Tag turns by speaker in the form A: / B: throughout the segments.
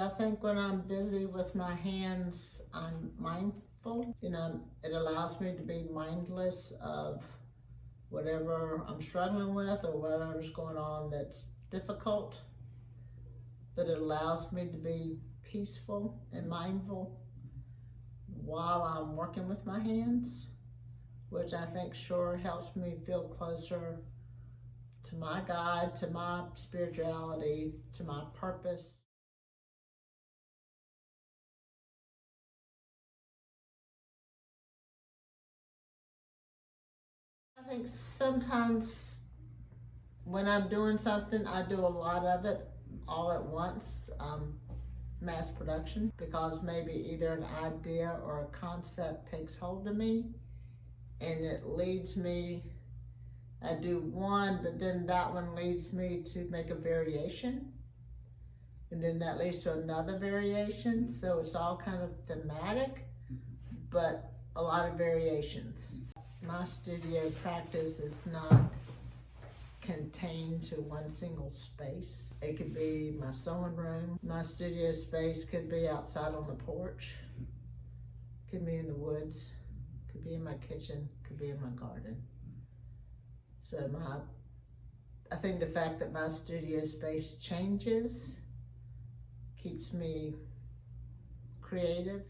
A: I think when I'm busy with my hands, I'm mindful. It allows me to be mindless of whatever I'm struggling with or whatever's going on that's difficult. But it allows me to be peaceful and mindful while I'm working with my hands, which I think sure helps me feel closer to my God, to my spirituality, to my purpose. I think sometimes when I'm doing something, I do a lot of it all at once, mass production, because maybe either an idea or a concept takes hold of me and it leads me. I do one, but then that one leads me to make a variation, and then that leads to another variation. So it's all kind of thematic, but a lot of variations. My studio practice is not contained to one single space. It could be my sewing room. My studio space could be outside on the porch, could be in the woods, could be in my kitchen, could be in my garden. So I think the fact that my studio space changes keeps me creative.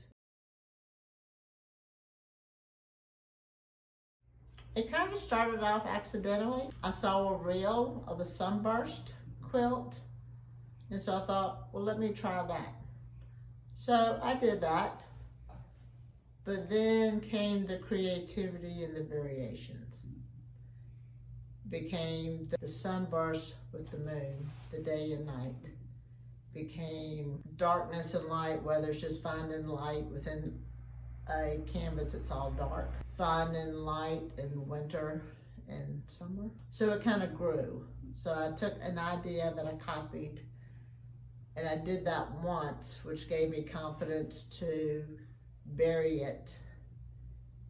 A: It kind of started off accidentally. I saw a reel of a sunburst quilt, and so I thought, well, let me try that. So I did that, but then came the creativity and the variations. Became the sunburst with the moon, the day and night. Became darkness and light, where there's just finding light within a canvas that's all dark. Finding light in winter and summer. So it kind of grew. So I took an idea that I copied, and I did that once, which gave me confidence to vary it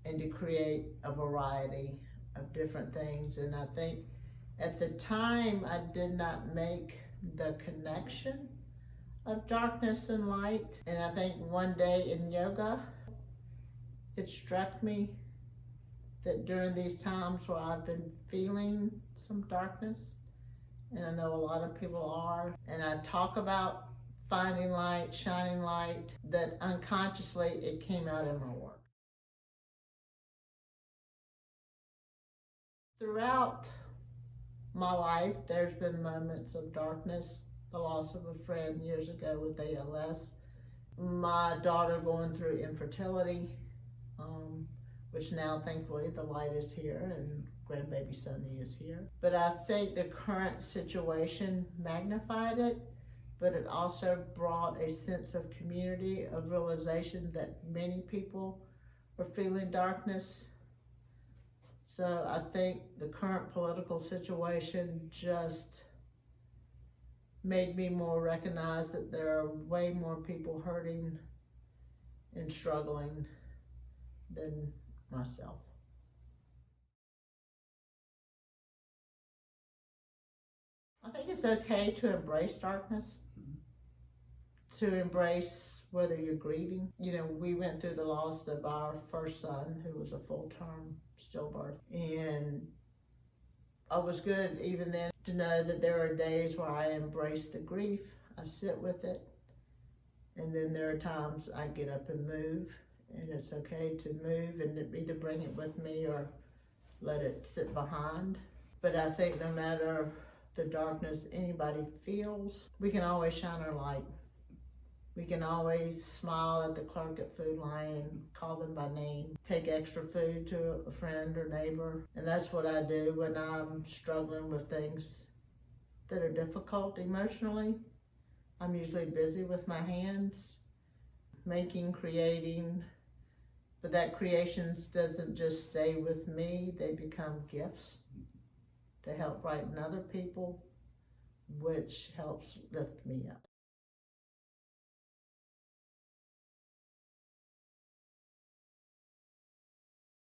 A: and to create a variety of different things. And I think at the time I did not make the connection of darkness and light. And I think one day in yoga, it struck me that during these times where I've been feeling some darkness, and I know a lot of people are, and I talk about finding light, shining light, that unconsciously it came out in my work. Throughout my life, there's been moments of darkness. The loss of a friend years ago with ALS. My daughter going through infertility, which now thankfully the light is here and grandbaby Sunny is here. But I think the current situation magnified it, but it also brought a sense of community, of realization that many people are feeling darkness. So I think the current political situation just made me more recognize that there are way more people hurting and struggling than myself. I think it's okay to embrace darkness, to embrace whether you're grieving. We went through the loss of our first son, who was a full-term stillbirth, and it was good even then to know that there are days where I embrace the grief, I sit with it, and then there are times I get up and move, and it's okay to move and either bring it with me or let it sit behind. But I think no matter the darkness anybody feels, we can always shine our light. We can always smile at the clerk at Food Lion, call them by name, take extra food to a friend or neighbor. And that's what I do when I'm struggling with things that are difficult emotionally. I'm usually busy with my hands, making, creating, but that creations doesn't just stay with me, they become gifts to help brighten other people, which helps lift me up.